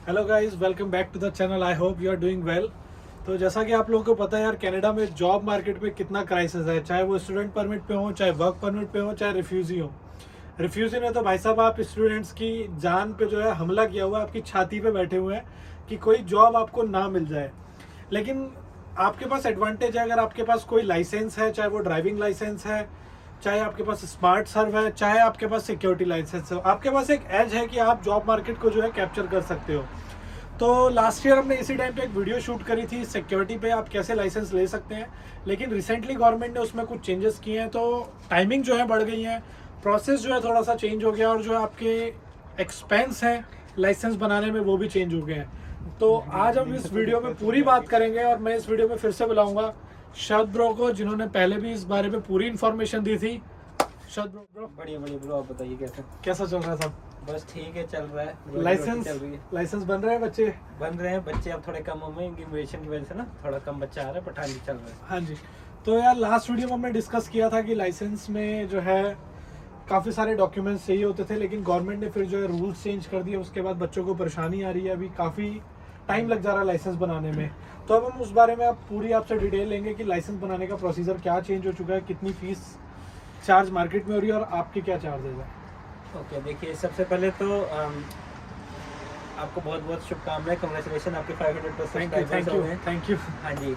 Hello guys, welcome back to the channel. I hope you are doing well. तो जैसा कि आप लोगों को पता है यार, कनाडा में जॉब मार्केट में कितना क्राइसिस है, चाहे वो स्टूडेंट परमिट पे हो, चाहे वर्क परमिट पे हो, चाहे रिफ्यूजी हो। रिफ्यूजी ने तो भाई साहब आप स्टूडेंट्स की जान पे जो है हमला किया हुआ है, आपकी छाती पे बैठे हुए हैं कि कोई जॉब आपको ना मिल जाए। लेकिन आपके पास एडवांटेज है, अगर आपके पास कोई लाइसेंस है, चाहे वो ड्राइविंग लाइसेंस है, चाहे आपके पास स्मार्ट सर्व है, चाहे आपके पास सिक्योरिटी लाइसेंस है, आपके पास एक एज है कि आप जॉब मार्केट को जो है कैप्चर कर सकते हो। तो लास्ट ईयर हमने इसी टाइम पे एक वीडियो शूट करी थी सिक्योरिटी पे, आप कैसे लाइसेंस ले सकते हैं। लेकिन रिसेंटली गवर्नमेंट ने उसमें कुछ चेंजेस किए हैं, तो टाइमिंग जो है बढ़ गई है, प्रोसेस जो है थोड़ा सा चेंज हो गया, और जो आपके एक्सपेंस हैं लाइसेंस बनाने में वो भी चेंज हो गए हैं। तो आज हम इस वीडियो में पूरी बात करेंगे, और मैं इस वीडियो में फिर से बुलाऊंगा शरद ब्रो को, जिन्होंने पहले भी इस बारे में पूरी इन्फॉर्मेशन दी थी। शरद ब्रो, बढ़िया बढ़िया ब्रो, आप बताइए कैसा चल रहा है सब? बस ठीक है, चल रहा है। रोजी लाइसेंस रोटी चल रही है। लाइसेंस बन रहे हैं बच्चे? बन रहे हैं बच्चे, अब थोड़े कम होंगे इमिग्रेशन की वजह से ना, थोड़ा कम बच्चा आ रहा है, पठान भी चल रहा है। हाँ जी। तो यार लास्ट वीडियो में हमने डिस्कस किया था कि लाइसेंस में जो है काफ़ी सारे डॉक्यूमेंट्स चाहिए होते थे, लेकिन गवर्नमेंट ने फिर जो है रूल्स चेंज कर दिए। उसके बाद बच्चों को परेशानी आ रही है, अभी काफ़ी टाइम लग जा रहा है लाइसेंस बनाने में। तो अब हम उस बारे में आप पूरी आपसे डिटेल लेंगे कि लाइसेंस बनाने का प्रोसीजर क्या चेंज हो चुका है, कितनी फीस चार्ज मार्केट में हो रही है, और आपके क्या चार्जेज है। ओके, देखिए सबसे पहले तो आपको बहुत बहुत शुभकामनाएं, कंग्रेचुलेशन, आपके 500% थैंक यू। हाँ जी।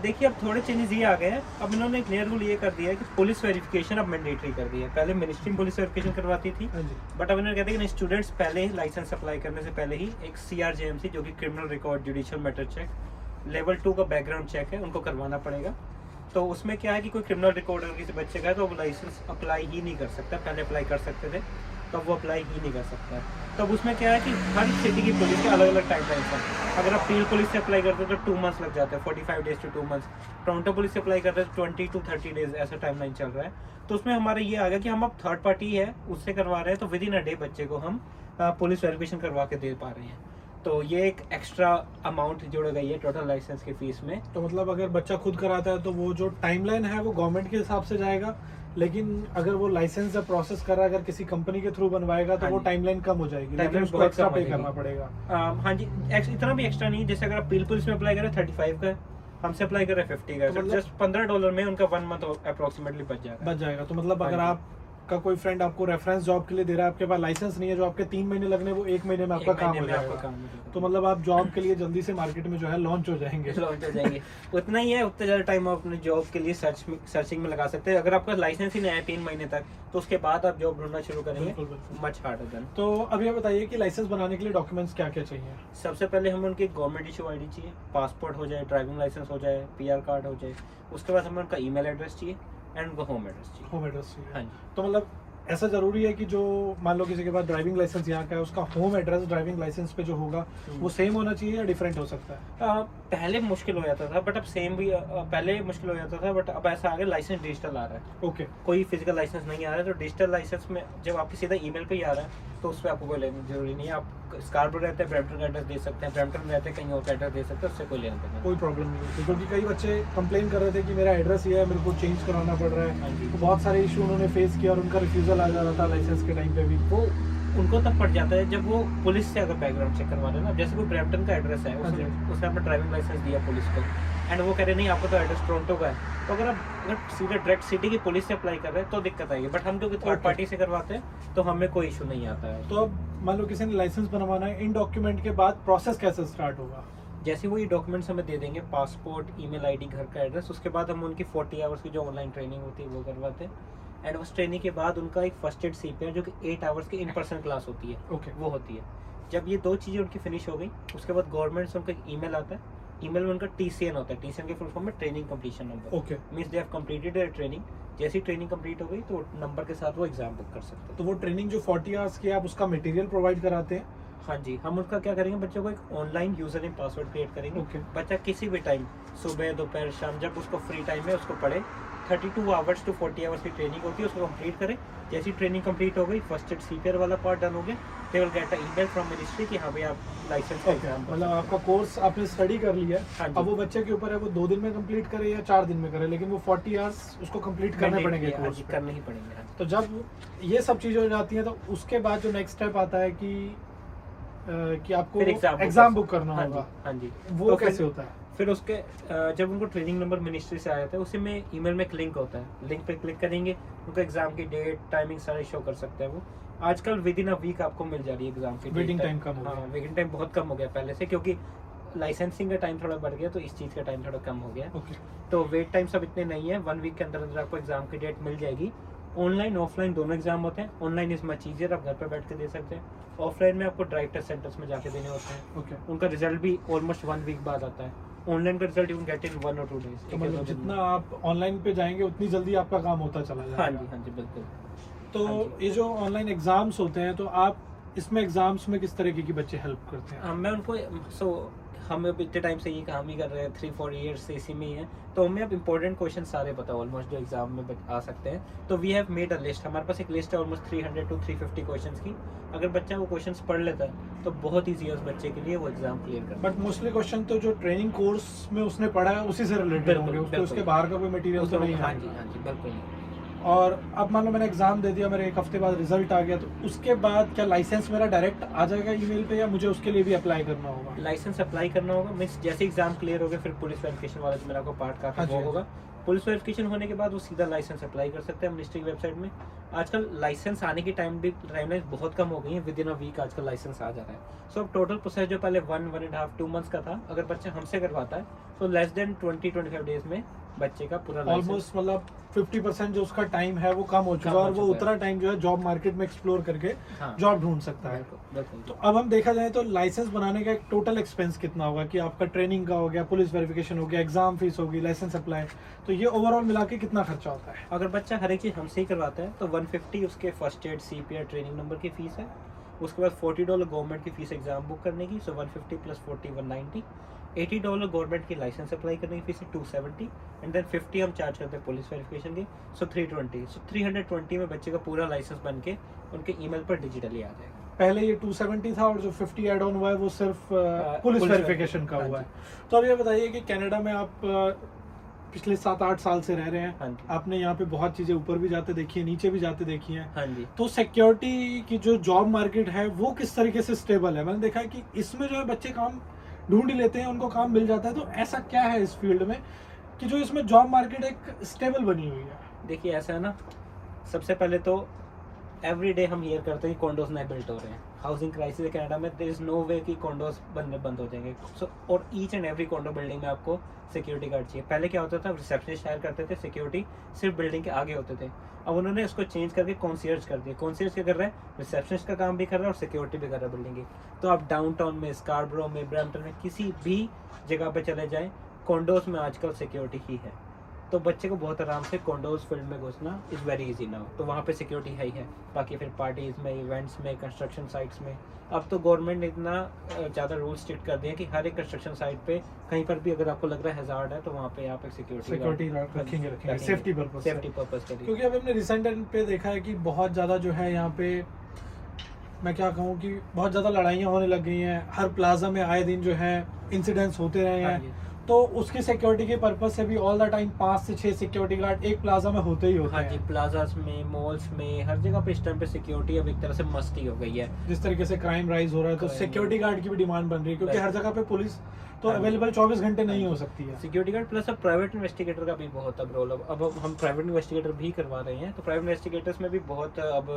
देखिए अब थोड़े चेंजेस ये आ गए हैं। अब इन्होंने एक नया रूल ये कर दिया है कि पुलिस वेरिफिकेशन अब मैंडेटरी कर दिया है। पहले मिनिस्ट्री पुलिस वेरिफिकेशन करवाती थी, हाँ जी। बट अब इन्होंने कहते हैं कि स्टूडेंट्स पहले ही लाइसेंस अप्लाई करने से पहले ही एक CRJMC, जो कि criminal record judicial matter check level 2 का बैकग्राउंड चेक है, उनको करवाना पड़ेगा। तो उसमें क्या है कि कोई क्रिमिनल रिकॉर्ड अगर किसी बच्चे का है तो वो लाइसेंस अप्लाई ही नहीं कर सकता। पहले अप्लाई कर सकते थे, तो अब वो अप्लाई ही नहीं कर सकता है। तो अब उसमें क्या है कि हर सिटी की पुलिस के अलग अलग टाइम लाइन्स हैं। अगर आप पील पुलिस से अप्लाई करते हो तो 2 मंथ्स लग जाते हैं, 45 days to 2 months. Toronto police से अप्लाई करते हैं 20 to 30 डेज, ऐसा टाइम लाइन चल रहा है। तो उसमें हमारा ये आ गया कि हम अब थर्ड पार्टी है उससे करवा रहे हैं, तो विद इन अ डे बच्चे को हम पुलिस वेरिफिकेशन करवा के दे पा रहे हैं। तो ये एक एक्स्ट्रा अमाउंट जोड़ गई है टोटल लाइसेंस की फीस में। तो मतलब अगर बच्चा खुद कराता है तो वो जो टाइमलाइन है वो गवर्नमेंट के हिसाब से जाएगा, लेकिन अगर वो लाइसेंस जब प्रोसेस कर रहा है, अगर किसी कंपनी के थ्रू बनवाएगा तो हाँ वो जी। टाइमलाइन कम हो जाएगी, लेकिन टाइमलाइन उसको बहुत एक्स्ट्रा कम हो पे जाएगी। करना पड़ेगा। हाँ जी, इतना भी एक्स्ट्रा नहीं। जैसे अगर आप पील पुलिस में अप्लाई करें 35 का है, हमसे अप्लाई करें 50 का है, तो तो मतलब जस्ट $15 में उनका 1 मंथ अप्रोक्सीमेटली बच जाएगा। तो मतलब हाँ अगर जी। आपका कोई फ्रेंड आपको रेफरेंस जॉब के लिए दे रहा है, आपके पास लाइसेंस नहीं है, जो आपके 3 महीने लगने वो 1 महीने में आपका एक काम महीने हो में आपका जाएगा। काम हो जाएगा। तो मतलब आप जॉब के लिए जल्दी से मार्केट में जो है लॉन्च हो जाएंगे। लॉन्च हो जाएंगे। उतना ही है, उतना ज़्यादा टाइम आप अपनी जॉब के लिए सर्चिंग में लगा सकते हैं। अगर आपका लाइसेंस ही नहीं आया 3 महीने तक, तो उसके बाद आप जॉब ढूंढना शुरू करेंगे। बिल्कुल बिल्कुल। Much harder than. तो अब ये बताइए कि लाइसेंस बनाने के लिए डॉक्यूमेंट्स क्या क्या चाहिए। सबसे पहले हमें उनकी गवर्नमेंट इशू ID चाहिए, पासपोर्ट हो जाए, ड्राइविंग लाइसेंस हो जाए, PR कार्ड हो जाए। उसके बाद हमें उनका ईमेल एड्रेस चाहिए एंड उनका होम एड्रेस चाहिए। होम एड्रेस चाहिए। हाँ जी। तो मतलब ऐसा जरूरी है कि जो मान लो किसी के पास ड्राइविंग लाइसेंस यहाँ का है, उसका होम एड्रेस ड्राइविंग लाइसेंस पे जो होगा वो सेम होना चाहिए या डिफरेंट हो सकता है? पहले मुश्किल हो जाता था, बट अब सेम भी पहले मुश्किल हो जाता था, बट अब ऐसा आ गया लाइसेंस डिजिटल आ रहा है। ओके। कोई फिजिकल लाइसेंस नहीं आ रहा है, तो डिजिटल लाइसेंस में जब आपकी सीधा ईमेल पे ही आ रहा है, तो उस पर आपको कोई लेना जरूरी नहीं है। आप स्कार्बरो रहते हैं ब्रैम्पटन का एड्रेस दे सकते हैं, ब्रैम्पटन रहते हैं कहीं और का एड्रेस दे सकते हैं, उससे कोई लेना देना नहीं। कोई प्रॉब्लम नहीं होती, क्योंकि कई बच्चे कंप्लेन कर रहे थे कि मेरा एड्रेस ये है, मेरे को चेंज कराना पड़ रहा हाँ है। जी। तो बहुत सारे इशू उन्होंने फेस किया और उनका रिफ्यूजल आ जा रहा था लाइसेंस के टाइम पे भी। वो उनको तब पड़ जाता है जब वो पुलिस से अगर बैकग्राउंड चेक करवा रहे हैं ना। जैसे कोई ब्रैम्पटन का एड्रेस है, उसने अपना ड्राइविंग लाइसेंस दिया पुलिस को, एंड वो कह रहे नहीं आपको तो एड्रेस टोरंटो का है, तो अगर आप सीधे डायरेक्ट सिटी की पुलिस से अप्लाई कर रहे हैं तो दिक्कत आएगी। बट हम क्योंकि थर्ड पार्टी से करवाते हैं तो हमें कोई इशू नहीं आता है। तो अब मान लो किसी ने लाइसेंस बनवाना है, इन डॉक्यूमेंट के बाद प्रोसेस कैसे स्टार्ट होगा? जैसे वो ये डॉक्यूमेंट्स हमें दे देंगे, पासपोर्ट, ईमेल ID, घर का एड्रेस, उसके बाद हम उनकी 40 आवर्स की जो ऑनलाइन ट्रेनिंग होती है वो करवाते हैं। एंड उस ट्रेनिंग के बाद उनका एक फर्स्ट एड CPR जो कि 8 आवर्स की इन पर्सन क्लास होती है, ओके। वो होती है। जब ये 2 चीज़ें उनकी फिनिश हो गई, उसके बाद गवर्नमेंट से उनका एक ईमेल आता है। ईमेल में उनका TCN होता है, TCN के फुल फॉर्म में training completion number. Okay. Means they have completed their training. जैसी ट्रेनिंग कंप्लीट हो गई तो नंबर के साथ वो एग्जाम बुक कर सकते हैं। तो वो ट्रेनिंग जो 40 आवर्स की है, आप उसका मटेरियल प्रोवाइड कराते हैं? हाँ जी, हम उनका क्या करेंगे, बच्चों को एक online user name password create करेंगे। ओके। बच्चा किसी भी टाइम, सुबह दोपहर शाम, जब उसको फ्री टाइम है उसको पढ़े। 32 आवर्स टू 40 आवर्स की ट्रेनिंग होती है, उसको कंप्लीट करें। जैसी ट्रेनिंग कंप्लीट हो गई, फर्स्ट एड CPR वाला पार्ट डन हो गया, they will get a email from ministry कि हाँ भाई आप लाइसेंस का एग्जाम मतलब आपका कोर्स आपने स्टडी कर लिया हाँ है, जी। अब वो बच्चे के ऊपर है वो 2 दिन में कंप्लीट करे या 4 दिन में करे, लेकिन वो 40 आवर्स उसको कंप्लीट करने पड़ेंगे कोर्स पे। करने ही पड़ेंगे। हाँ। तो जब ये सब चीज़ें हो जाती हैं तो उसके बाद जो नेक्स्ट स्टेप आता है कि कि आपको फिर एग्जाम बुक करना हाँ होगा, जी, हाँ जी। वो तो कैसे होता है? फिर उसके जब उनको ट्रेनिंग नंबर मिनिस्ट्री से आया था, उसी में ईमेल में एक लिंक होता है, लिंक पे क्लिक करेंगे, उनको एग्जाम की डेट टाइमिंग सारे शो कर सकते हैं वो। आजकल विद इन अ वीक आपको मिल जा रही है एग्जाम की वेटिंग टाइम कम हो हाँ, गया। वेटिंग टाइम बहुत कम हो गया पहले से, क्योंकि लाइसेंसिंग का टाइम थोड़ा बढ़ गया, तो इस चीज़ का टाइम थोड़ा कम हो गया। ओके। तो वेट टाइम सब इतने नहीं है, 1 वीक के अंदर अंदर आपको एग्जाम की डेट मिल जाएगी। ऑनलाइन ऑफलाइन दोनों एग्जाम होते हैं। ऑनलाइन इज मच ईजियर, आप घर पर बैठ के दे सकते हैं। ऑफलाइन में आपको ड्राइव टेस्ट सेंटर्स में जाके देने होते हैं। ओके। उनका रिजल्ट भी ऑलमोस्ट 1 वीक बाद आता है। ऑनलाइन का result you can get in 1 और 2 डेज। तो मतलब जितना आप ऑनलाइन पे जाएंगे उतनी जल्दी आपका काम होता चला हाँ जाएगा। जी, हाँ जी, बिल्कुल। तो हाँ जी। ये जो ऑनलाइन एग्जाम्स होते हैं, तो आप इसमें एग्जाम्स में किस तरीके की बच्चे हेल्प करते हैं? मैं उनको हम अब इतने टाइम से ये काम ही कर रहे हैं, 3-4 ईयर्स से इसी में ही है, तो हमें अब इंपॉर्टेंट क्वेश्चन सारे पता है ऑलमोस्ट, जो एग्जाम में आ सकते हैं। तो we have made a list, हमारे पास एक लिस्ट है ऑलमोस्ट 300 to 350 क्वेश्चंस की। अगर बच्चा वो क्वेश्चंस पढ़ लेता है तो बहुत ईजी है उस बच्चे के लिए वो एग्जाम क्लियर करना। बट मोस्टली क्वेश्चन तो जो ट्रेनिंग कोर्स में उसने पढ़ा है उसी से रिलेटेड बिल्कुल, होंगे, उसके बिल्कुल। उसके बाहर का कोई मटेरियल तो नहीं हाँ है। जी, हाँ जी, बिल्कुल नहीं। और अब मान लो मैंने एग्जाम दे दिया, मेरे 1 हफ्ते बाद रिजल्ट आ गया, तो उसके बाद क्या लाइसेंस मेरा डायरेक्ट आ जाएगा ईमेल पे, या मुझे उसके लिए भी अप्लाई करना होगा? लाइसेंस अप्लाई करना होगा, मीन्स जैसे एग्जाम क्लियर हो गया फिर पुलिस वेरिफिकेशन वाला जो मेरा आपको पार्ट का हाँ था जी, वो हाँ होगा। पुलिस वेरिफिकेशन होने के बाद वो सीधा लाइसेंस अप्लाई कर सकते हैं मिनिस्ट्री की वेबसाइट में। आजकल लाइसेंस आने की टाइमलाइन बहुत कम हो गई है, विद इन अ वीक आजकल लाइसेंस आ जाता है। सो अब टोटल प्रोसेस जो पहले 1.5 2 मंथ्स का था, अगर बच्चा हमसे करवाता है तो लेस देन 20-25 डेज में बच्चे का पूरा लाइसेंस। ऑलमोस्ट मतलब 50% जो उसका टाइम है वो कम हो चुका है, और वो उतना टाइम जो है जॉब मार्केट में एक्सप्लोर करके हाँ, जॉब ढूंढ सकता है। बिल्कुल, बिल्कुल। तो अब हम देखा जाए तो लाइसेंस बनाने का एक टोटल एक्सपेंस कितना होगा, कि आपका ट्रेनिंग का हो गया, पुलिस वेरिफिकेशन हो गया, एग्जाम फीस होगी, लाइसेंस अप्लाई, तो ये ओवरऑल मिला के कितना खर्चा होता है? अगर बच्चा हर एक चीज़ हमसे ही करवाता है तो 150 उसके first aid CPR training number की फीस है। उसके बाद $40 गवर्नमेंट की फीस एग्जाम बुक करने की, सो 150 + 40 190। $80 गवर्नमेंट की लाइसेंस अप्लाई करने की फीस है 270, एंड देन 50 हम चार्ज करते हैं पुलिस वेरिफिकेशन की, सो 320। सो 320 में बच्चे का पूरा लाइसेंस बन के उनके ईमेल पर डिजिटली आ जाएगा। पहले ये 270 था, और जो 50 एड ऑन हुआ है वो सिर्फ पुलिस पुलिस वेरिफिकेशन का हाँ हुआ जी। है। तो अब ये बताइए कि कनाडा में आप पिछले 7-8 साल से रह रहे हैं, हाँ जी, आपने यहाँ पे बहुत चीज़ें ऊपर भी जाते देखी है, नीचे भी जाते देखी हैं, हाँ जी। तो सिक्योरिटी की जो जॉब मार्केट है वो किस तरीके से स्टेबल है? मैंने देखा है कि इसमें जो है बच्चे काम ढूंढ ही लेते हैं, उनको काम मिल जाता है, तो ऐसा क्या है इस फील्ड में कि जो इसमें जॉब मार्केट एक स्टेबल बनी हुई है? देखिए ऐसा है ना, सबसे पहले तो एवरी डे हम हियर करते हैं कि कॉन्डोज नए बिल्ट हो रहे हैं। हाउसिंग क्राइसिस है कनाडा में, देयर इज नो वे कि कॉन्डोज बनने बंद हो जाएंगे। सो और each and every condor building में आपको सिक्योरिटी गार्ड चाहिए। पहले क्या होता था, रिसेप्शनिस्ट हायर करते थे, सिक्योरिटी सिर्फ बिल्डिंग के आगे होते थे। अब उन्होंने उसको चेंज करके कॉन्सियर्ज कर दिया। कॉन्सियर्ज क्या कर रहा है, रिसेप्शनिस्ट का काम भी कर रहा है और सिक्योरिटी भी कर रहा है बिल्डिंग की। तो आप डाउनटाउन में, स्कारब्रो में, ब्रैम्पटन में किसी भी जगह पे चले जाएं, कॉन्डोज में आजकल सिक्योरिटी ही है। तो बच्चे को बहुत आराम से कॉन्डोज फील्ड में घुसना इज़ वेरी इजी नाउ। तो वहाँ पे सिक्योरिटी है ही है। बाकी फिर पार्टीज़ में, इवेंट्स में, कंस्ट्रक्शन साइट्स में, अब तो गवर्नमेंट ने इतना ज़्यादा रूल स्ट्रिक्ट कर दिए हैं कि हर एक कंस्ट्रक्शन साइट पे कहीं पर भी अगर आपको लग रहा है हैजार्ड है तो वहाँ पे आप एक सिक्योरिटी रखेंगे सेफ्टी पर्पस के लिए। क्योंकि अभी हमने रिसेंट टाइम पे देखा है कि बहुत ज़्यादा जो है यहाँ पे, मैं क्या कहूँ कि बहुत ज़्यादा लड़ाइयाँ होने लग गई हैं, हर प्लाजा में आए दिन जो है इंसिडेंट्स होते रहे हाँ हैं। जी, तो उसकी सिक्योरिटी के पर्पज से भी ऑल द टाइम 5 से 6 सिक्योरिटी गार्ड एक प्लाजा में होते ही होते हाँ जी, हैं। प्लाजास में, मॉल्स में, हर जगह पे इस टाइम पे सिक्योरिटी अब एक तरह से मस्ती हो गई है। जिस तरीके से क्राइम राइज हो रहा है, तो Crime सिक्योरिटी गार्ड की भी डिमांड बन रही है, क्योंकि हर जगह पे पुलिस तो हाँ जी। अवेलेबल 24 घंटे नहीं हाँ हो जी। सकती है। सिक्योरिटी गार्ड प्लस अब प्राइवेट इन्वेस्टिगेटर का भी बहुत अब रोल, अब हम प्राइवेट इन्वेस्टिगेटर भी करवा रहे हैं। तो प्राइवेट इन्वेस्टिगेटर्स में भी बहुत अब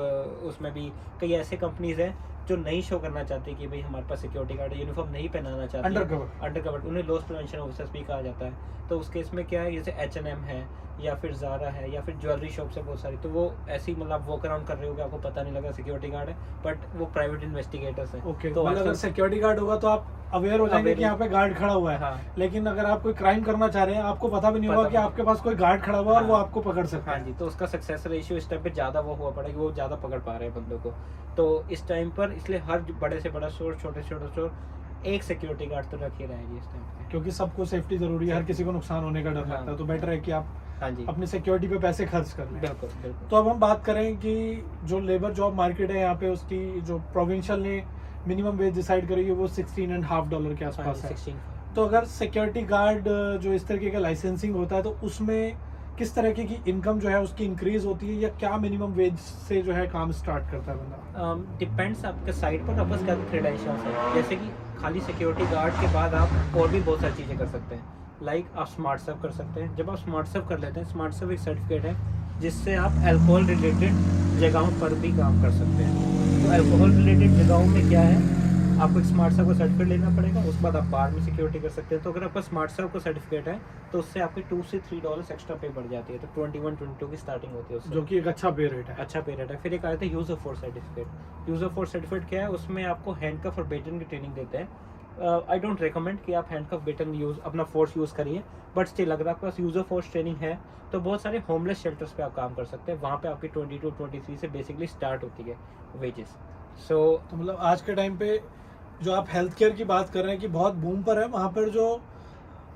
उसमें भी कई ऐसे कंपनीज हैं जो नहीं शो करना चाहती कि भाई हमारे पास सिक्योरिटी गार्ड है, यूनिफॉर्म नहीं पहनाना चाहती, अंडरकवर, उन्हें लॉस प्रिवेंशन ऑफिसर्स भी कहा जाता है। तो उस केस में क्या है, जैसे H&M है या फिर ज़ारा है या फिर ज्वेलरी शॉप्स है बहुत सारी, तो वो ऐसी मतलब वॉक अराउंड कर रहे होगे, आपको पता नहीं लगा सिक्योरिटी गार्ड है, बट वो प्राइवेट इन्वेस्टिगेटर्स हैं। ओके, तो मतलब अगर सिक्योरिटी गार्ड होगा तो आप अवेयर हो जाएंगे कि यहाँ पे गार्ड खड़ा हुआ है। हाँ, लेकिन अगर आप कोई क्राइम करना चाह रहे हैं, आपको पता भी नहीं होगा कि आपके पास कोई गार्ड खड़ा हुआ है और वो आपको पकड़ सकता हाँ है। जी, तो उसका सक्सेस रेशियो इस टाइम पे ज़्यादा वो हुआ पड़ा कि वो ज़्यादा पकड़ पा रहे हैं बंदों को। तो इस टाइम पर इसलिए हर बड़े से बड़ा स्टोर, छोटे से छोटा स्टोर, एक सिक्योरिटी गार्ड तो रखी रहेगी इस टाइम पे, क्योंकि सबको सेफ्टी जरूरी है, हर किसी को नुकसान होने का डर हाँ। लगता है, तो बेटर है कि आप हाँ जी, अपनी सिक्योरिटी पे पैसे खर्च कर लें। बिल्कुल बिल्कुल। तो अब हम बात करें कि जो लेबर जॉब मार्केट है यहाँ पे, उसकी जो प्रोविंशियल ने मिनिमम वेज डिसाइड करी है वो $16.5 के आसपास है। 16। तो अगर सिक्योरिटी गार्ड जो इस तरीके का लाइसेंसिंग होता है, तो उसमें किस तरीके की इनकम जो है उसकी इंक्रीज होती है, या क्या मिनिमम वेज से जो है काम स्टार्ट करता है बंदा? डिपेंड्स आपके साइट पर आपके क्या क्रेडेंशियल्स है। जैसे कि खाली सिक्योरिटी गार्ड के बाद आप और भी बहुत सारी चीज़ें कर सकते हैं। लाइक आप स्मार्ट सर्व कर सकते हैं। जब आप स्मार्ट सर्व कर लेते हैं, स्मार्ट सर्व एक सर्टिफिकेट है जिससे आप अल्कोहल रिलेटेड जगहों पर भी काम कर सकते हैं। तो अल्कोहल रिलेटेड जगहों में क्या है, आपको एक स्मार्ट सर्व का सर्टिफिकेट लेना पड़ेगा, उसके बाद आप बार में सिक्योरिटी कर सकते हैं। तो अगर आपका स्मार्ट सर्व का सर्टिफिकेट है तो उससे आपके $2 से $3 एक्स्ट्रा पे बढ़ जाती है, तो 21-22 की स्टार्टिंग होती है उससे, जो कि एक अच्छा पे रेट है। अच्छा पे रेट है। फिर एक आया था user force certificate. User force certificate क्या है, उसमें आपको हैंडकफ और बेटन की ट्रेनिंग देते हैं। आई डोंट रिकमेंड कि आप हैंडकफ बेटन यूज़ अपना फोर्स यूज़ करिए, बट स्टिल अगर आपके पास यूज़र फोर्स ट्रेनिंग है तो बहुत सारे होमलेस शेल्टर्स पे आप काम कर सकते हैं। वहाँ पे आपकी 22-23 से बेसिकली स्टार्ट होती है वेजेस। सो तो मतलब आज के टाइम पे जो आप हेल्थ केयर की बात कर रहे हैं कि बहुत बूम पर है, वहाँ पर जो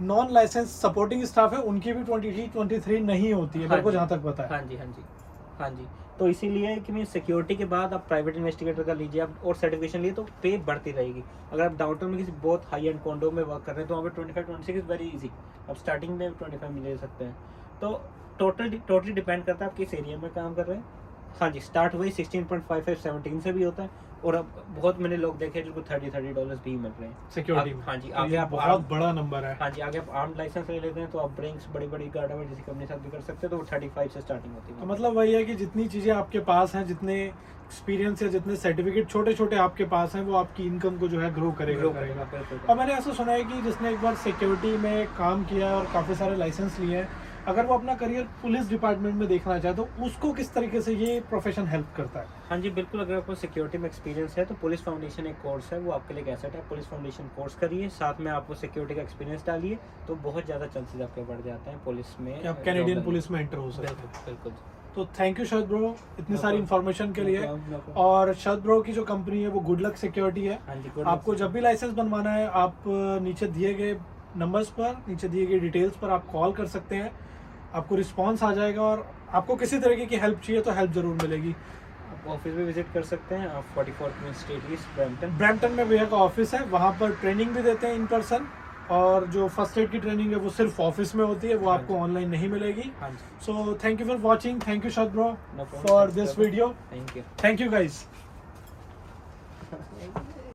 नॉन लाइसेंस सपोर्टिंग स्टाफ है उनकी भी 23 नहीं होती है, मेरे को जहाँ तक पता है। हाँ जी, हाँ जी, हाँ जी। तो इसीलिए कि मैं सिक्योरिटी के बाद आप प्राइवेट इन्वेस्टिगेटर का लीजिए आप, और सर्टिफिकेशन लिए तो पे बढ़ती रहेगी। अगर आप डाउनटाउन में किसी बहुत हाई एंड कॉन्डो में वर्क कर रहे हैं तो वहाँ पे 25-26 इज़ वेरी इजी। आप स्टार्टिंग में 25 में ले सकते हैं। तो टोटली डिपेंड करता है आप किस एरिया में काम कर रहे हैं। हाँ जी, स्टार्ट वही 16.55 17 से भी होता है, और अब बहुत मैंने लोग देखे हैं जिनको $30 भी मिल रहे हैं सिक्योरिटी में। हाँ जी, तो आगे ये आप बहुत बड़ा नंबर है। हाँ जी, आगे आप आर्म लाइसेंस ले लेते हैं तो आप ब्रिंक्स बड़ी गार्ड में जैसी कंपनी साथ भी कर सकते हैं, तो वो 35 से स्टार्टिंग होती है। तो मतलब वही है कि जितनी चीज़ें आपके पास हैं, जितने एक्सपीरियंस या जितने सर्टिफिकेट छोटे छोटे आपके पास हैं, वो आपकी इनकम को जो है ग्रो करेगा। बिल्कुल। और मैंने ऐसा सुना है कि जिसने एक बार सिक्योरिटी में काम किया है और काफ़ी सारे लाइसेंस लिए हैं, अगर वो अपना करियर पुलिस डिपार्टमेंट में देखना चाहे तो उसको किस तरीके से ये प्रोफेशन हेल्प करता है? हाँ जी, बिल्कुल। अगर आपको सिक्योरिटी में एक्सपीरियंस है तो पुलिस फाउंडेशन एक कोर्स है, वो आपके लिए एक एसेट है। पुलिस फाउंडेशन कोर्स करिए, साथ में आपको सिक्योरिटी का एक्सपीरियंस डालिए, तो बहुत ज़्यादा चांसेस आपके बढ़ जाते हैं पुलिस में। कि आप कैनेडियन पुलिस में एंटर हो सकते हैं। बिल्कुल। तो थैंक यू शरद ब्रो इतनी सारी इन्फॉर्मेशन के लिए। और और शरद ब्रो की जो कंपनी है वो गुड लक सिक्योरिटी है। हाँ जी, good आपको luck। जब भी लाइसेंस बनवाना है, आप नीचे दिए गए नंबर्स पर, नीचे दिए गए डिटेल्स पर आप कॉल कर सकते हैं, आपको रिस्पांस आ जाएगा। और आपको किसी तरीके की हेल्प चाहिए तो हेल्प जरूर मिलेगी। आप ऑफिस भी विजिट कर सकते हैं, आप 44 क्वीन स्ट्रीट ईस्ट ब्रैम्पटन में भैया का ऑफिस है, वहाँ पर ट्रेनिंग भी देते हैं इन पर्सन, और जो फर्स्ट एड की ट्रेनिंग है वो सिर्फ ऑफिस में होती है, वो आपको ऑनलाइन नहीं मिलेगी। हाँ जी, so thank you for watching, thank you Sharad bro no problem। For Thanks, this brother। Video. Thank you. Thank you guys.